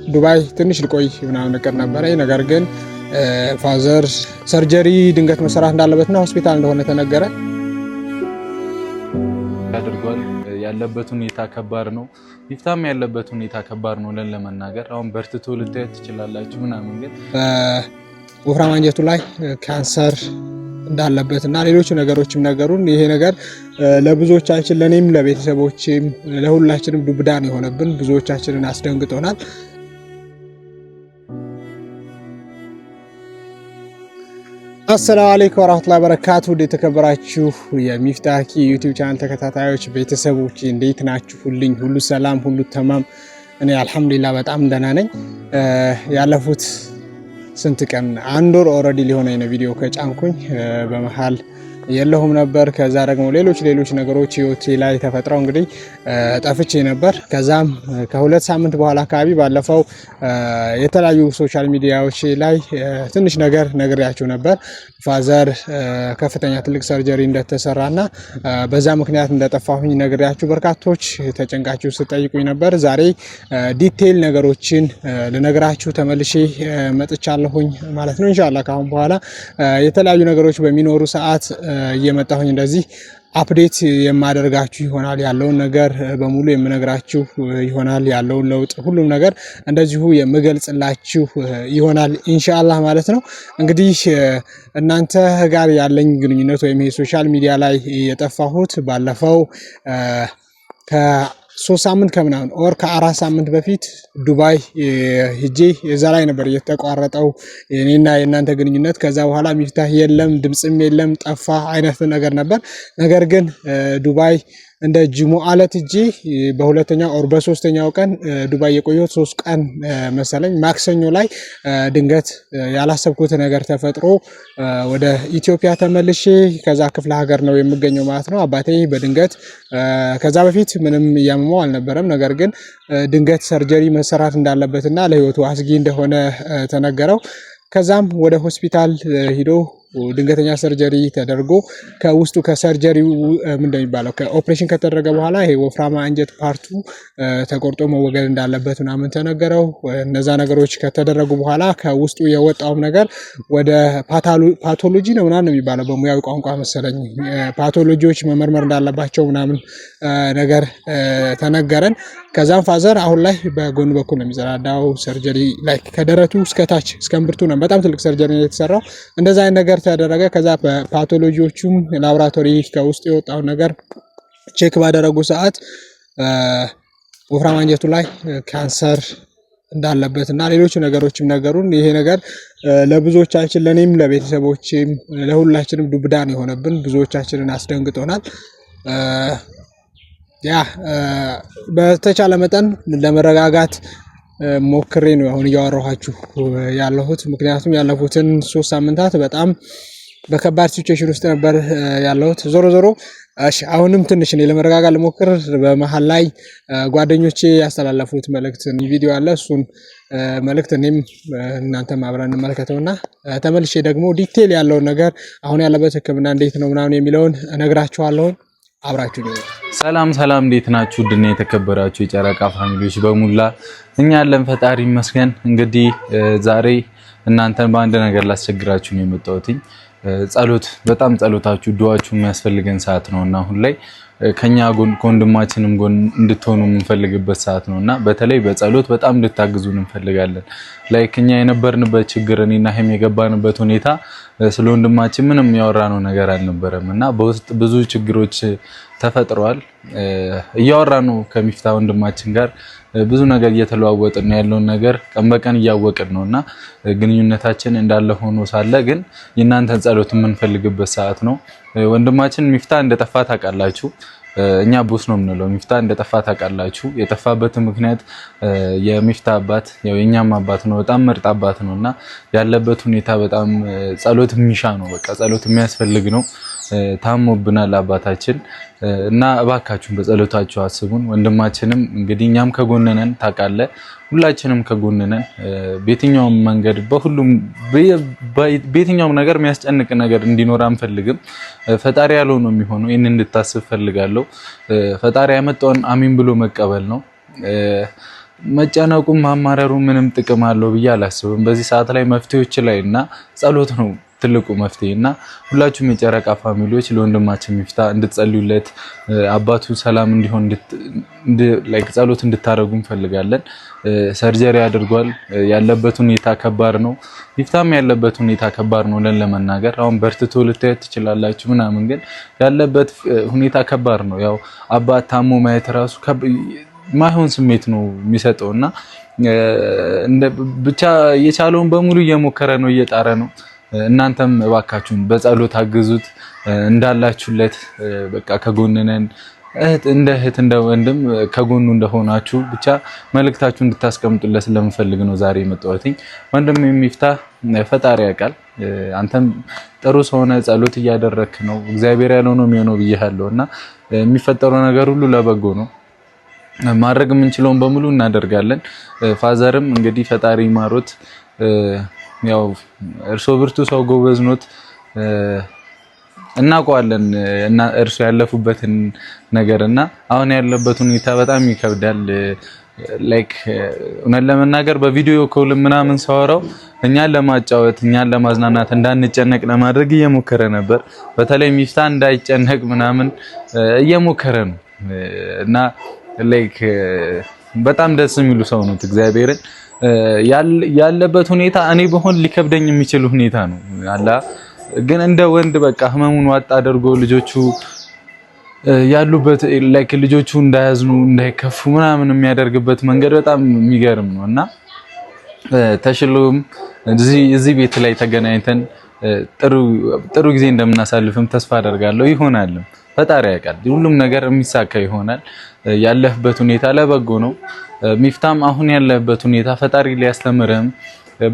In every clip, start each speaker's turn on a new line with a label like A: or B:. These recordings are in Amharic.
A: ዱባይ ትንሽ ልቆይ ምናምን ነገር ነበር። ነገር ግን ፋዘር ሰርጀሪ ድንገት መሰራት እንዳለበትና ሆስፒታል እንደሆነ ተነገረ።
B: ያደርጋል ያለበት ሁኔታ ከባድ ነው። ይፍታም ያለበት ሁኔታ ከባድ ነው ለመናገር። አሁን በርትቶ ልታዩት ትችላላችሁ ምናምን፣ ግን
A: ወፍራም አንጀቱ ላይ ካንሰር እንዳለበትና ሌሎች ነገሮችም ነገሩን። ይሄ ነገር ለብዙዎቻችን ለኔም ለቤተሰቦችም ለሁላችንም ዱብዳን የሆነብን ብዙዎቻችንን አስደንግጦናል። አሰላሙ አለይኩም ወራህመቱላሂ ወበረካቱ። የተከበራችሁ የሚፍታህ ዩቲዩብ ቻናል ተከታታዮች ቤተሰቦች እንዴት ናችሁልኝ? ሁሉ ሰላም፣ ሁሉ ተማም። እኔ አልሐምዱሊላህ በጣም ደህና ነኝ። ያለፉት ስንት ቀን አንድ ወር ኦልሬዲ ሊሆነኝ ነው ቪዲዮ ከጫንኩኝ በመሃል የለሁም ነበር። ከዛ ደግሞ ሌሎች ነገሮች ህይወቴ ላይ ተፈጥረው እንግዲህ ጠፍቼ ነበር። ከዛም ከሁለት ሳምንት በኋላ አካባቢ ባለፈው የተለያዩ ሶሻል ሚዲያዎች ላይ ትንሽ ነገር ነግሬያችሁ ነበር። ፋዘር ከፍተኛ ትልቅ ሰርጀሪ እንደተሰራና በዛ ምክንያት እንደጠፋሁኝ ነግሬያችሁ በርካቶች ተጨንቃችሁ ስጠይቁኝ ነበር። ዛሬ ዲቴይል ነገሮችን ልነግራችሁ ተመልሼ መጥቻለሁኝ ማለት ነው። ኢንሻአላህ ካሁን በኋላ የተለያዩ ነገሮች በሚኖሩ ሰዓት እየመጣሁኝ እንደዚህ አፕዴት የማደርጋችሁ ይሆናል። ያለውን ነገር በሙሉ የምነግራችሁ ይሆናል። ያለውን ለውጥ ሁሉም ነገር እንደዚሁ የምገልጽላችሁ ይሆናል ኢንሻአላህ ማለት ነው። እንግዲህ እናንተ ጋር ያለኝ ግንኙነት ወይም ሶሻል ሚዲያ ላይ የጠፋሁት ባለፈው ከ3 ሳምንት ከምናምን ኦር ከ4 ሳምንት በፊት ዱባይ ሄጄ የዛ ላይ ነበር የተቋረጠው የኔና የእናንተ ግንኙነት። ከዛ በኋላ ሚፍታህ የለም ድምጽም የለም ጠፋ አይነት ነገር ነበር። ነገር ግን ዱባይ እንደ ጅሙዓ ዕለት እጂ በሁለተኛው ኦር በሶስተኛው ቀን ዱባይ የቆየሁት 3 ቀን መሰለኝ። ማክሰኞ ላይ ድንገት ያላሰብኩት ነገር ተፈጥሮ ወደ ኢትዮጵያ ተመልሼ ከዛ ክፍለ ሀገር ነው የምገኘው ማለት ነው። አባቴ በድንገት ከዛ በፊት ምንም ያመመው አልነበረም። ነገር ግን ድንገት ሰርጀሪ መሰራት እንዳለበትና ለህይወቱ አስጊ እንደሆነ ተነገረው። ከዛም ወደ ሆስፒታል ሄዶ ድንገተኛ ሰርጀሪ ተደርጎ ከውስጡ ከሰርጀሪው እንደሚባለው ከኦፕሬሽን ከተደረገ በኋላ ይሄ ወፍራማ አንጀት ፓርቱ ተቆርጦ መወገድ እንዳለበት ምናምን ተነገረው። እነዛ ነገሮች ከተደረጉ በኋላ ከውስጡ የወጣው ነገር ወደ ፓቶሎጂ ነው ምናምን የሚባለው በሙያዊ ቋንቋ መሰለኝ ፓቶሎጂዎች መመርመር እንዳለባቸው ምናምን ነገር ተነገረን። ከዛም ፋዘር አሁን ላይ በጎን በኩል ነው የሚጸዳዳው። ሰርጀሪ ላይ ከደረቱ እስከታች እስከምብርቱ ነው በጣም ትልቅ ሰርጀሪ ነው የተሰራው። እንደዛ አይነት ነገር ተደረገ። ከዛ በፓቶሎጂዎቹም ላቦራቶሪ ከውስጥ የወጣው ነገር ቼክ ባደረጉ ሰዓት ወፍራም አንጀቱ ላይ ካንሰር እንዳለበትና ሌሎች ነገሮችም ነገሩን። ይሄ ነገር ለብዙዎቻችን ለኔም ለቤተሰቦችም ለሁላችንም ዱብዳን የሆነብን ብዙዎቻችንን አስደንግጦናል። በተቻለ መጠን ለመረጋጋት ሞክሬ ነው አሁን እያወራኋችሁ ያለሁት። ምክንያቱም ያለፉትን 3 ሳምንታት በጣም በከባድ ሲቹዌሽን ውስጥ ነበር ያለሁት። ዞሮ እሺ አሁንም ትንሽ ነው ለመረጋጋት ልሞክር። በመሃል ላይ ጓደኞቼ ያስተላለፉት መልእክት ቪዲዮ አለ። እሱን መልእክት እኔም እናንተም አብረን እንመልከተውና ተመልሼ ደግሞ ዲቴይል ያለውን ነገር አሁን ያለበት ሕክምና እንዴት ነው ምናምን የሚለውን እነግራችኋለሁ። አብራችሁ ነው።
B: ሰላም እንዴት ናችሁ? ድና የተከበራችሁ የጨረቃ ፋሚሊዎች በሙላ እኛ ያለን ፈጣሪ ይመስገን። እንግዲህ ዛሬ እናንተን በአንድ ነገር ላስቸግራችሁ ነው የመጣሁት። ጸሎት በጣም ጸሎታችሁ ዱዓችሁ የሚያስፈልገን ሰዓት ነውና አሁን ላይ ከኛ ጎን ከወንድማችንም ጎን እንድትሆኑ የምንፈልግበት ሰዓት ነውና በተለይ በጸሎት በጣም እንድታግዙን እንፈልጋለን። ላይክ እኛ የነበርንበት ችግር እኔና ሄም የገባንበት ሁኔታ ስለ ወንድማችን ምንም ያወራነው ነገር አልነበረምና በውስጥ ብዙ ችግሮች ተፈጥረዋል። እያወራን ነው ከሚፍታህ ወንድማችን ጋር ብዙ ነገር እየተለዋወጥን ነው ያለውን ነገር ቀን በቀን እያወቅን ነውና ግንኙነታችን እንዳለ ሆኖ ሳለ ግን የእናንተን ጸሎት የምንፈልግበት ሰዓት ነው። ወንድማችን ሚፍታህ እንደጠፋ ታውቃላችሁ። እኛ ቦስ ነው የምንለው። ሚፍታህ እንደጠፋ ታውቃላችሁ። የጠፋበት ምክንያት የሚፍታህ አባት ያው የኛም አባት ነው፣ በጣም ምርጥ አባት ነውና ያለበት ሁኔታ በጣም ጸሎት የሚሻ ነው። በቃ ጸሎት የሚያስፈልግ ነው። ታሞብናል አባታችን እና እባካችሁን በጸሎታችሁ አስቡን። ወንድማችንም እንግዲህ እኛም ከጎንነን ታውቃለህ፣ ሁላችንም ከጎንነን። በየትኛውም መንገድ በየትኛውም ነገር የሚያስጨንቅ ነገር እንዲኖር አንፈልግም። ፈጣሪ ያለው ነው የሚሆነው። ይሄን እንድታስብ ፈልጋለሁ። ፈጣሪ ያመጣውን አሚን ብሎ መቀበል ነው። መጨነቁም ማማረሩ ምንም ጥቅም አለው ብዬ አላስብም። በዚህ ሰዓት ላይ መፍትሄዎች ላይ እና ጸሎት ነው ትልቁ መፍትሄ እና ሁላችሁም የጨረቃ ፋሚሊዎች ለወንድማችን ሚፍታ እንድትጸልዩለት አባቱ ሰላም እንዲሆን ጸሎት እንድታረጉ እንፈልጋለን። ሰርጀሪ አድርጓል። ያለበት ሁኔታ ከባድ ነው። ሚፍታም ያለበት ሁኔታ ከባድ ነው ለመናገር። አሁን በርትቶ ልታዩት ትችላላችሁ ምናምን፣ ግን ያለበት ሁኔታ ከባድ ነው። ያው አባት ታሞ ማየት ራሱ ማይሆን ስሜት ነው የሚሰጠውና ብቻ የቻለውን በሙሉ እየሞከረ ነው፣ እየጣረ ነው። እናንተም እባካችሁን በጸሎት አግዙት እንዳላችሁለት። በቃ ከጎንነን እህት እንደ ወንድም ከጎኑ እንደሆናችሁ ብቻ መልእክታችሁ እንድታስቀምጡለት ስለምፈልግ ነው ዛሬ የመጣሁት። ወንድም የሚፍታ ፈጣሪ ያውቃል። አንተም ጥሩ ሰሆነ ጸሎት እያደረክ ነው። እግዚአብሔር ያለው ነው የሚሆነው ብዬሃለሁና የሚፈጠረው ነገር ሁሉ ለበጎ ነው። ማድረግ የምንችለውን በሙሉ እናደርጋለን። ፋዘርም እንግዲህ ፈጣሪ ማሮት፣ ያው እርሶ ብርቱ ሰው ጎበዝ ኖት፣ እናውቀዋለን እና እርሶ ያለፉበትን ነገርና አሁን ያለበት ሁኔታ በጣም ይከብዳል። እውነት ለመናገር በቪዲዮ ኮል ምናምን ሳወራው እኛን ለማጫወት እኛን ለማዝናናት እንዳንጨነቅ ለማድረግ እየሞከረ ነበር። በተለይ ሚፍታ እንዳይጨነቅ ምናምን እየሞከረ ነው እና በጣም ደስ የሚሉ ሰው ነው። እግዚአብሔርን ያለበት ሁኔታ እኔ በሆን ሊከብደኝ የሚችል ሁኔታ ነው አላ። ግን እንደ ወንድ በቃ ህመሙን ዋጥ አድርጎ ልጆቹ ያሉበት ልጆቹ እንዳያዝኑ እንዳይከፉ ምናምን የሚያደርግበት መንገድ በጣም የሚገርም ነው እና ተሽሎም እዚህ ቤት ላይ ተገናኝተን ጥሩ ጊዜ እንደምናሳልፍም ተስፋ አደርጋለሁ። ይሆናልም ፈጣሪ ያውቃል። ሁሉም ነገር የሚሳካ ይሆናል። ያለህበት ሁኔታ ለበጎ ነው። ሚፍታም አሁን ያለህበት ሁኔታ ፈጣሪ ሊያስተምርህም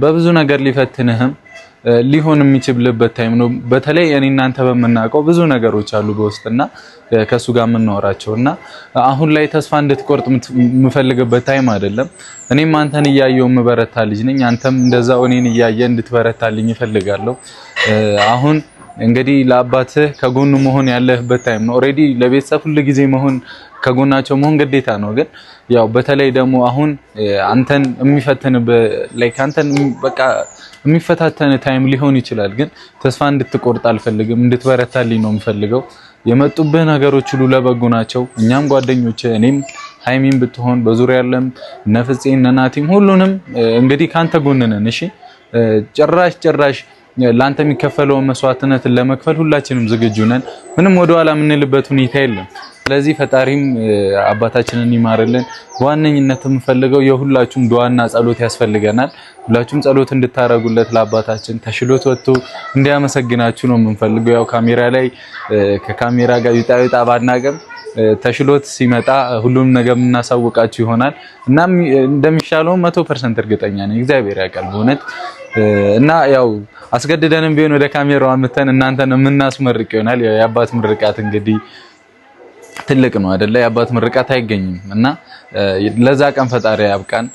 B: በብዙ ነገር ሊፈትንህም ሊሆን የሚችልበት ታይም ነው። በተለይ እኔ እናንተ በመናቀው ብዙ ነገሮች አሉ በውስጥና ከሱ ጋር የምናወራቸውና አሁን ላይ ተስፋ እንድትቆርጥ የምፈልግበት ታይም አይደለም። እኔም አንተን እያየው የምበረታ ልጅ ነኝ። አንተም እንደዛው እኔን እያየ እንድትበረታልኝ እፈልጋለሁ። አሁን እንግዲህ ለአባትህ ከጎኑ መሆን ያለህበት ታይም ነው። ኦሬዲ ለቤተሰብ ሁሉ ጊዜ መሆን ከጎናቸው መሆን ግዴታ ነው። ግን ያው በተለይ ደግሞ አሁን አንተን የሚፈትን አንተን በቃ የሚፈታተን ታይም ሊሆን ይችላል። ግን ተስፋ እንድትቆርጥ አልፈልግም፣ እንድትበረታልኝ ነው የምፈልገው። የመጡብህ ነገሮች ሁሉ ለበጎ ናቸው። እኛም ጓደኞች፣ እኔም ሃይሚን ብትሆን በዙሪያ ያለም ነፍጼ ነናቲም ሁሉንም እንግዲህ ካንተ ጎን ነን። እሺ ጭራሽ ላንተ የሚከፈለውን መስዋዕትነት ለመክፈል ሁላችንም ዝግጁ ነን። ምንም ወደኋላ የምንልበት ሁኔታ የለም። ስለዚህ ፈጣሪም አባታችንን ይማርልን። በዋነኝነት የምፈልገው የሁላችሁም ዱዓና ጸሎት ያስፈልገናል። ሁላችሁም ጸሎት እንድታረጉለት ለአባታችን ተሽሎት ወጥቶ እንዲያመሰግናችሁ ነው የምንፈልገው። ያው ካሜራ ላይ ከካሜራ ጋር ይጣጣ ባናገም ተሽሎት ሲመጣ ሁሉም ነገር የምናሳውቃችሁ ይሆናል እና እንደሚሻለው 100% እርግጠኛ ነኝ። እግዚአብሔር ያውቃል በእውነት እና ያው አስገድደንም ቢሆን ወደ ካሜራው አምተን እናንተን የምናስመርቅ ይሆናል። የአባት ምርቃት እንግዲህ ትልቅ ነው አይደለ? የአባት ምርቃት አይገኝም እና ለዛ ቀን ፈጣሪ ያብቃን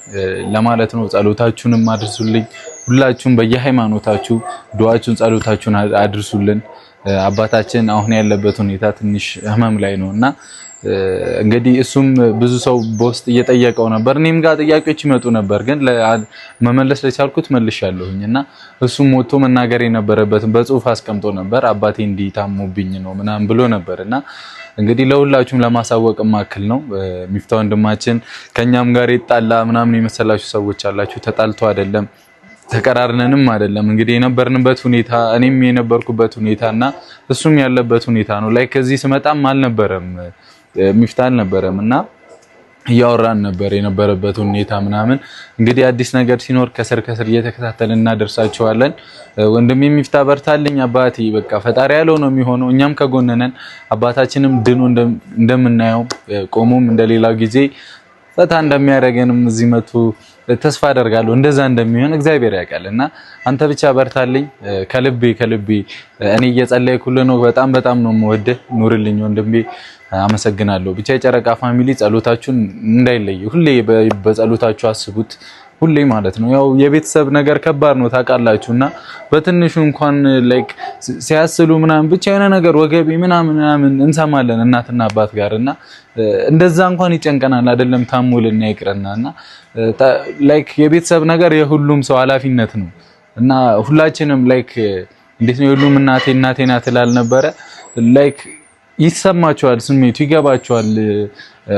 B: ለማለት ነው። ጸሎታችሁንም አድርሱልኝ። ሁላችሁም በየሃይማኖታችሁ ዱዓችሁን ጸሎታችሁን አድርሱልን። አባታችን አሁን ያለበት ሁኔታ ትንሽ ህመም ላይ ነውና እንግዲህ እሱም ብዙ ሰው በውስጥ እየጠየቀው ነበር። እኔም ጋር ጥያቄዎች ይመጡ ነበር፣ ግን መመለስ ለቻልኩት መልሻለሁኝና እሱም ሞቶ መናገር የነበረበትን በጽሁፍ አስቀምጦ ነበር። አባቴ እንዲታሙብኝ ነው ምናምን ብሎ ነበርና እንግዲህ ለሁላችሁም ለማሳወቅ ማክል ነው። ሚፍታ ወንድማችን ከኛም ጋር ይጣላ ምናምን የመሰላችሁ ሰዎች አላችሁ። ተጣልቶ አይደለም ተቀራርነንም አይደለም። እንግዲህ የነበርንበት ሁኔታ እኔም የነበርኩበት ሁኔታና እሱም ያለበት ሁኔታ ነው። ላይ ከዚህ ስመጣም አልነበረም ሚፍታ አልነበረም እና እያወራን ነበር የነበረበት ሁኔታ ምናምን። እንግዲህ አዲስ ነገር ሲኖር ከስር እየተከታተልን እናደርሳቸዋለን። ወንድሜ ሚፍታ በርታልኝ አባቴ። በቃ ፈጣሪ ያለው ነው የሚሆነው። እኛም ከጎንነን አባታችንም ድኖ እንደምናየው ቆሞም እንደሌላው ጊዜ ፈታ እንደሚያደርገንም እዚህ መቶ ተስፋ አደርጋለሁ። እንደዛ እንደሚሆን እግዚአብሔር ያውቃልና አንተ ብቻ በርታልኝ። ከልቤ እኔ እየጸለይኩልህ ነው። በጣም ነው የምወድህ። ኑርልኝ ወንድሜ። አመሰግናለሁ። ብቻ የጨረቃ ፋሚሊ ጸሎታችሁን እንዳይለይ፣ ሁሌ በጸሎታችሁ አስቡት። ሁሌ ማለት ነው። ያው የቤተሰብ ነገር ከባድ ነው ታውቃላችሁና በትንሹ እንኳን ላይክ ሲያስሉ ምናምን ብቻ የሆነ ነገር ወገቤ ምናምን እንሰማለን እናትና አባት ጋርና እንደዛ እንኳን ይጨንቀናል አይደለም ታሙልና ይቅርናና ላይክ የቤተሰብ ነገር የሁሉም ሰው ኃላፊነት ነው እና ሁላችንም ላይክ እንዴት ነው የሁሉም እናቴ ናት እላል ነበረ ላይክ ይሰማቸዋል ስሜቱ ይገባቸዋል።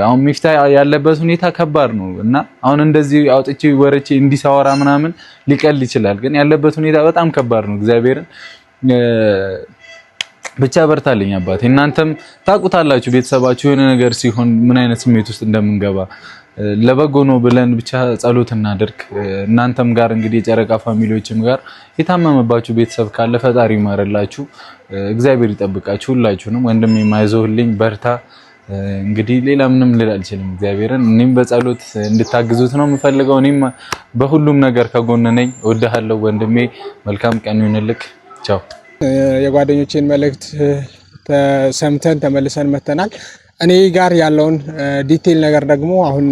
B: አሁን ሚፍታ ያለበት ሁኔታ ከባድ ነው እና አሁን እንደዚህ አውጥቼ ወርቼ እንዲሳወራ ምናምን ሊቀል ይችላል፣ ግን ያለበት ሁኔታ በጣም ከባድ ነው። እግዚአብሔርን ብቻ በርታልኝ አባቴ። እናንተም ታውቁታላችሁ ቤተሰባችሁ የሆነ ነገር ሲሆን ምን አይነት ስሜት ውስጥ እንደምንገባ ለበጎ ነው ብለን ብቻ ጸሎት እናድርግ። እናንተም ጋር እንግዲህ የጨረቃ ፋሚሊዎችም ጋር የታመመባችሁ ቤተሰብ ካለ ፈጣሪ ይማርላችሁ፣ እግዚአብሔር ይጠብቃችሁ ሁላችሁንም። ወንድሜ ማይዞህልኝ በርታ። እንግዲህ ሌላ ምንም ልል አልችልም። እግዚአብሔርን እኔም በጸሎት እንድታግዙት ነው የምፈልገው። እኔም በሁሉም ነገር ከጎን ነኝ። እወድሃለሁ ወንድሜ። መልካም ቀን ይሁንልክ። ቻው።
A: የጓደኞቼን መልእክት ሰምተን ተመልሰን መተናል። እኔ ጋር ያለውን ዲቴል ነገር ደግሞ አሁን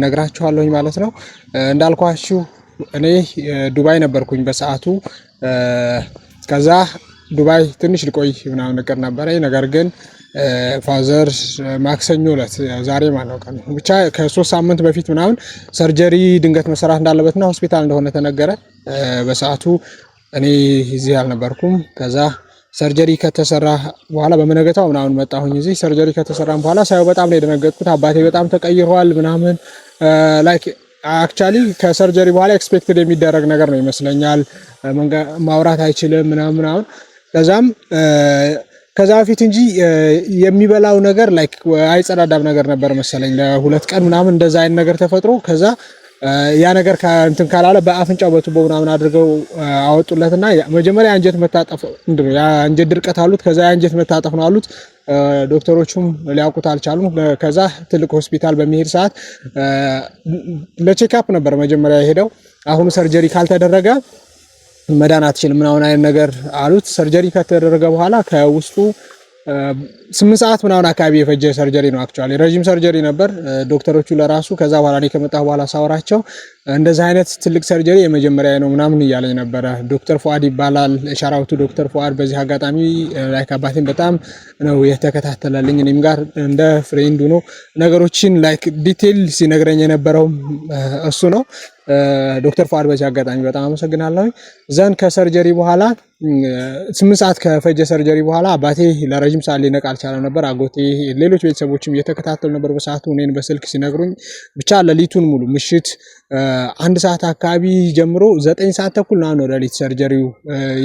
A: ነግራችኋለሁኝ ማለት ነው። እንዳልኳችሁ እኔ ዱባይ ነበርኩኝ በሰዓቱ። ከዛ ዱባይ ትንሽ ልቆይ ምናምን ነገር ነበረ። ነገር ግን ፋዘር ማክሰኞ ዕለት ዛሬ ማነው ቀን ብቻ ከ3 ሳምንት በፊት ምናምን ሰርጀሪ ድንገት መሰራት እንዳለበትና ሆስፒታል እንደሆነ ተነገረ። በሰዓቱ እኔ እዚህ አልነበርኩም። ከዛ ሰርጀሪ ከተሰራ በኋላ በመነገታው ምናምን መጣሁኝ እዚህ። ሰርጀሪ ከተሰራም በኋላ ሳይው በጣም ነው የደነገጥኩት። አባቴ በጣም ተቀይሯል ምናምን ላይክ አክቹአሊ ከሰርጀሪ በኋላ ኤክስፔክትድ የሚደረግ ነገር ነው ይመስለኛል። ማውራት አይችልም ምናምን። ከዛ በፊት እንጂ የሚበላው ነገር ላይክ አይጸዳዳም ነገር ነበር መሰለኝ። ለ2 ቀን ምናምን እንደዛ አይነት ነገር ተፈጥሮ ከዛ ያ ነገር እንትን ካላለ በአፍንጫው በቱቦ ምናምን አድርገው አወጡለትና መጀመሪያ አንጀት መታጠፍ እንደው ያ አንጀት ድርቀት አሉት። ከዛ አንጀት መታጠፍ ነው አሉት። ዶክተሮቹም ሊያውቁት አልቻሉም። ከዛ ትልቅ ሆስፒታል በሚሄድ ሰዓት ለቼክአፕ ነበር መጀመሪያ የሄደው። አሁን ሰርጀሪ ካልተደረገ መዳን አትችልም ምናምን አይነት ነገር አሉት። ሰርጀሪ ከተደረገ በኋላ ከውስጡ 8 ሰዓት ምናምን አካባቢ የፈጀ ሰርጀሪ ነው። አክቹአሊ ረጅም ሰርጀሪ ነበር ዶክተሮቹ ለራሱ። ከዛ በኋላ እኔ ከመጣሁ በኋላ ሳወራቸው እንደዚህ አይነት ትልቅ ሰርጀሪ የመጀመሪያ ነው ምናምን እያለኝ ነበረ። ዶክተር ፉአድ ይባላል። ሻራውቱ ዶክተር ፉአድ። በዚህ አጋጣሚ ላይክ አባቴን በጣም ነው የተከታተለልኝ። እኔም ጋር እንደ ፍሬንድ ሆኖ ነገሮችን ላይክ ዲቴል ሲነግረኝ የነበረው እሱ ነው። ዶክተር ፉአድ በዚህ አጋጣሚ በጣም አመሰግናለሁ። ዘን ከሰርጀሪ በኋላ 8 ሰዓት ከፈጀ ሰርጀሪ በኋላ አባቴ ለረጅም ሰዓት ሊነቃ አልቻለም ነበር። አጎቴ፣ ሌሎች ቤተሰቦችም እየተከታተሉ ነበር በሰዓቱ እኔን በስልክ ሲነግሩኝ። ብቻ ለሊቱን ሙሉ ምሽት 1 ሰዓት አካባቢ ጀምሮ 9 ሰዓት ተኩል ነው ለሊት ሰርጀሪው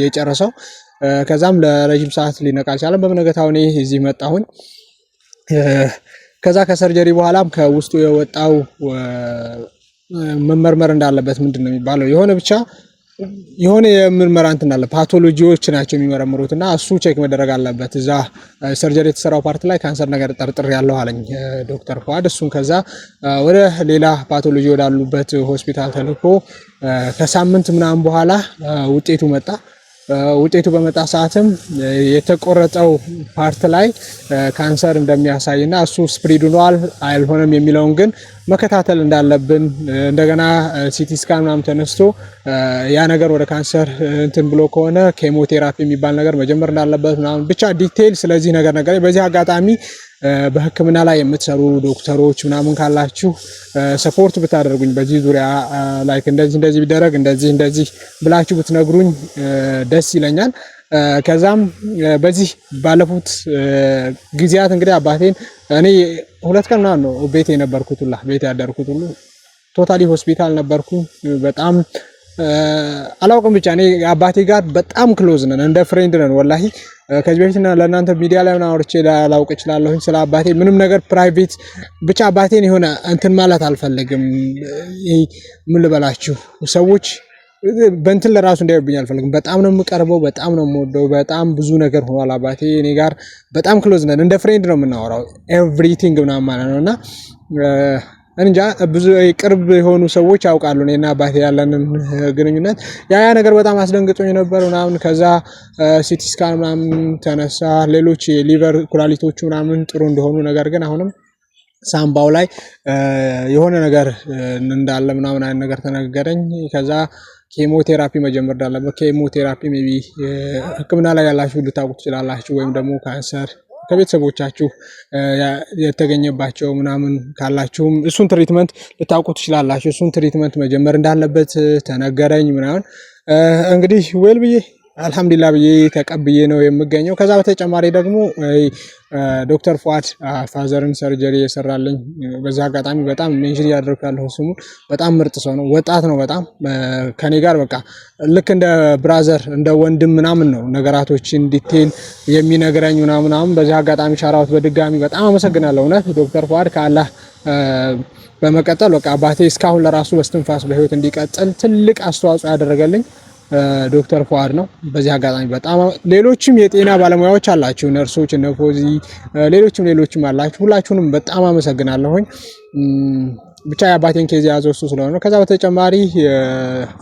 A: የጨረሰው። ከዛም ለረጅም ሰዓት ሊነቃ አልቻለም። በመነገታው እኔ እዚህ መጣሁኝ። ከዛ ከሰርጀሪ በኋላም ከውስጡ የወጣው መመርመር እንዳለበት ምንድነው የሚባለው የሆነ ብቻ የሆነ የምርመራ እንትን አለ። ፓቶሎጂዎች ናቸው የሚመረምሩት እና እሱ ቼክ መደረግ አለበት። እዛ ሰርጀሪ የተሰራው ፓርት ላይ ካንሰር ነገር ጠርጥር ያለው አለኝ ዶክተር ፉአድ። እሱን ከዛ ወደ ሌላ ፓቶሎጂ ወዳሉበት ሆስፒታል ተልኮ ከሳምንት ምናምን በኋላ ውጤቱ መጣ። ውጤቱ በመጣ ሰዓትም የተቆረጠው ፓርት ላይ ካንሰር እንደሚያሳይና እሱ ስፕሪድ ሆኗል አልሆነም የሚለውን ግን መከታተል እንዳለብን እንደገና ሲቲ ስካን ምናምን ተነስቶ ያ ነገር ወደ ካንሰር እንትን ብሎ ከሆነ ኬሞቴራፒ የሚባል ነገር መጀመር እንዳለበት ምናምን ብቻ ዲቴይል ስለዚህ ነገር በዚህ አጋጣሚ በሕክምና ላይ የምትሰሩ ዶክተሮች ምናምን ካላችሁ ሰፖርት ብታደርጉኝ በዚህ ዙሪያ ላይክ እንደዚህ ቢደረግ እንደዚህ ብላችሁ ብትነግሩኝ ደስ ይለኛል። ከዛም በዚህ ባለፉት ጊዜያት እንግዲህ አባቴን እኔ 2 ቀን ምናምን ነው ቤት የነበርኩት ቤት ያደርኩት ሁሉ ቶታሊ ሆስፒታል ነበርኩኝ። በጣም አላውቅም ብቻ እኔ አባቴ ጋር በጣም ክሎዝ ነን፣ እንደ ፍሬንድ ነን ወላሂ። ከዚህ በፊት ለእናንተ ሚዲያ ላይ ምናምን አውርቼ ላላውቅ እችላለሁ ስለ አባቴ ምንም ነገር ፕራይቬት ብቻ አባቴን የሆነ እንትን ማለት አልፈልግም። ምን ልበላችሁ ሰዎች በእንትን ለራሱ እንዳይብኝ አልፈልግም። በጣም ነው የምቀርበው፣ በጣም ነው የምወደው። በጣም ብዙ ነገር ሆኗል አባቴ እኔ ጋር በጣም ክሎዝ ነን፣ እንደ ፍሬንድ ነው የምናወራው ኤቭሪቲንግ ምናምን ማለት ነውና እንጃ ብዙ ቅርብ የሆኑ ሰዎች ያውቃሉ እኔና አባቴ ያለንን ግንኙነት። ያ ነገር በጣም አስደንግጦኝ ነበር ምናምን። ከዛ ሲቲ ስካን ምናምን ተነሳ፣ ሌሎች የሊቨር ኩላሊቶቹ ምናምን ጥሩ እንደሆኑ ነገር ግን አሁንም ሳምባው ላይ የሆነ ነገር እንዳለ ምናምን አይነት ነገር ተነገረኝ። ከዛ ኬሞቴራፒ መጀመር እንዳለበት ኬሞቴራፒ ሜይ ቢ ሕክምና ላይ ያላችሁ ልታውቁ ትችላላችሁ፣ ወይም ደግሞ ካንሰር ከቤተሰቦቻችሁ የተገኘባቸው ምናምን ካላችሁም እሱን ትሪትመንት ልታውቁ ትችላላችሁ። እሱን ትሪትመንት መጀመር እንዳለበት ተነገረኝ ምናምን። እንግዲህ ዌል ብዬ አልሐምዱሊላህ ብዬ ተቀብዬ ነው የምገኘው። ከዛ በተጨማሪ ደግሞ ዶክተር ፉአድ ፋዘርን ሰርጀሪ የሰራልኝ በዛ አጋጣሚ በጣም ሜንሽን ያደርኩ ያለው ስሙ በጣም ምርጥ ሰው ነው። ወጣት ነው በጣም ከኔ ጋር በቃ ልክ እንደ ብራዘር እንደ ወንድም ምናምን ነው ነገራቶችን ዲቴል የሚነግረኝ ምናምን። በዚህ አጋጣሚ ሻራውት በድጋሚ በጣም አመሰግናለሁ። እውነት ዶክተር ፉአድ ከአላህ በመቀጠል በቃ አባቴ እስካሁን ለራሱ በስትንፋስ በህይወት እንዲቀጥል ትልቅ አስተዋጽኦ ያደረገልኝ ዶክተር ፉአድ ነው። በዚህ አጋጣሚ በጣም ሌሎችም የጤና ባለሙያዎች አላችሁ፣ ነርሶች፣ እነ ፎዚ ሌሎችም አላችሁ። ሁላችሁንም በጣም አመሰግናለሁኝ። ብቻ የአባቴን ኬዝ የያዘው እሱ ስለሆነ ነው። ከዛ በተጨማሪ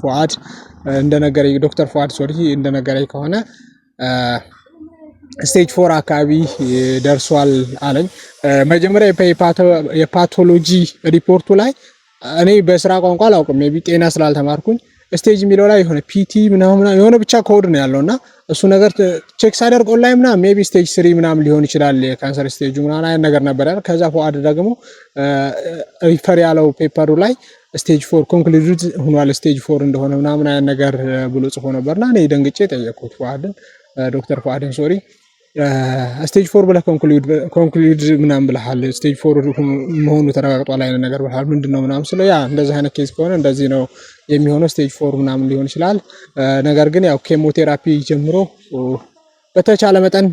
A: ፉአድ እንደነገረኝ ዶክተር ፉአድ እንደነገረኝ ከሆነ ስቴጅ 4 አካባቢ ደርሷል አለኝ። መጀመሪያ የፓቶሎጂ ሪፖርቱ ላይ እኔ በስራ ቋንቋ አላውቅም፣ ሜይ ቢ ጤና ስላልተማርኩኝ ስቴጅ የሚለው ላይ የሆነ ፒቲ ምናምን የሆነ ብቻ ኮድ ነው ያለውና እሱ ነገር ቼክ ሳደርግ ኦንላይን ምናምን ሜይ ቢ ስቴጅ 3 ምናምን ሊሆን ይችላል የካንሰር ስቴጁ ምናምን አይነት ነገር ነበር ያለው። ከዛ ፉአድ ደግሞ ሪፈር ያለው ፔፐሩ ላይ ስቴጅ 4 ኮንክሉድድ ሆኗል ስቴጅ 4 እንደሆነ ምናምን አይነት ነገር ብሎ ጽፎ ነበርና እኔ ደንግጬ ጠየቅኩት ዶክተር ፉአድን ስቴጅ 4 ብለህ ኮንክሉድ ምናምን ብለሃል፣ ስቴጅ 4 መሆኑ ተረጋግጧል አይነት ነገር ብለሃል፣ ምንድነው ምናምን ስለ ያ እንደዚህ አይነት ኬዝ ከሆነ እንደዚህ ነው የሚሆነው ስቴጅ 4 ምናምን ሊሆን ይችላል። ነገር ግን ያው ኬሞቴራፒ ጀምሮ በተቻለ መጠን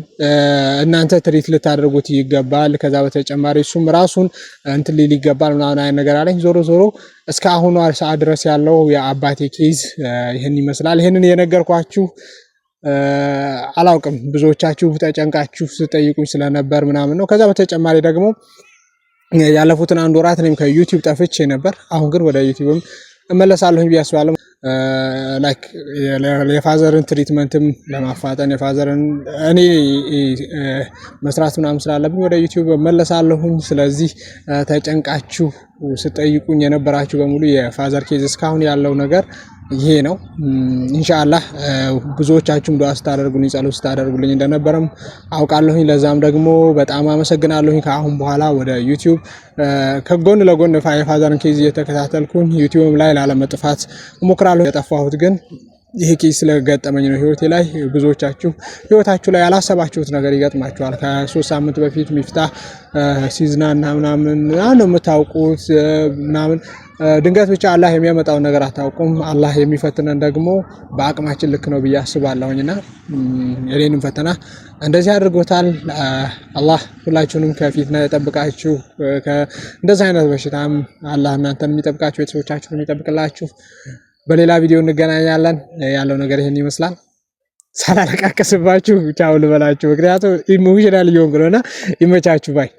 A: እናንተ ትሪት ልታደርጉት ይገባል። ከዛ በተጨማሪ እሱም ራሱን እንትን ሊል ይገባል ምናምን አይነት ነገር አለኝ። ዞሮ እስከ አሁኑ ሰዓት ድረስ ያለው የአባቴ ኬዝ ይህን ይመስላል። ይህንን የነገርኳችሁ አላውቅም ብዙዎቻችሁ ተጨንቃችሁ ስጠይቁኝ ስለነበር ምናምን ነው። ከዛ በተጨማሪ ደግሞ ያለፉትን 1 ወራት እኔም ከዩቲዩብ ጠፍቼ ነበር። አሁን ግን ወደ ዩቲዩብም እመለሳለሁኝ ብዬ አስባለሁ። ላይክ የፋዘርን ትሪትመንትም ለማፋጠን የፋዘርን እኔ መስራት ምናምን ስላለብኝ ወደ ዩቲዩብ እመለሳለሁኝ። ስለዚህ ተጨንቃችሁ ስጠይቁኝ የነበራችሁ በሙሉ የፋዘር ኬዝ እስካሁን ያለው ነገር ይሄ ነው። ኢንሻአላህ ብዙዎቻችሁም ዱዓ ስታደርጉልኝ ጸሎት ስታደርጉልኝ እንደነበረም አውቃለሁኝ። ለዛም ደግሞ በጣም አመሰግናለሁኝ። ከአሁን በኋላ ወደ ዩቲዩብ ከጎን ለጎን የፋዘርን ኬዝ እየተከታተልኩኝ ዩቲዩብ ላይ ላለመጥፋት እሞክራለሁ። የጠፋሁት ግን ይሄ ኬዝ ስለገጠመኝ ነው ህይወቴ ላይ። ብዙዎቻችሁ ህይወታችሁ ላይ ያላሰባችሁት ነገር ይገጥማችኋል። ከ3 ሳምንት በፊት ሚፍታህ ሲዝናና ምናምን ነው የምታውቁት ምናምን ድንገት ብቻ አላህ የሚያመጣውን ነገር አታውቁም። አላህ የሚፈትነን ደግሞ በአቅማችን ልክ ነው ብዬ አስባለሁኝና የኔንም ፈተና እንደዚህ አድርጎታል። አላህ ሁላችሁንም ከፊትና የጠብቃችሁ፣ እንደዚህ አይነት በሽታም አላህ እናንተን የሚጠብቃችሁ፣ ቤተሰቦቻችሁን የሚጠብቅላችሁ። በሌላ ቪዲዮ እንገናኛለን። ያለው ነገር ይሄን ይመስላል። ሳላለቃቀስባችሁ ቻው ልበላችሁ፣ ምክንያቱም ኢሞሽናል እየሆንኩ ነውና ይመቻችሁ ባይ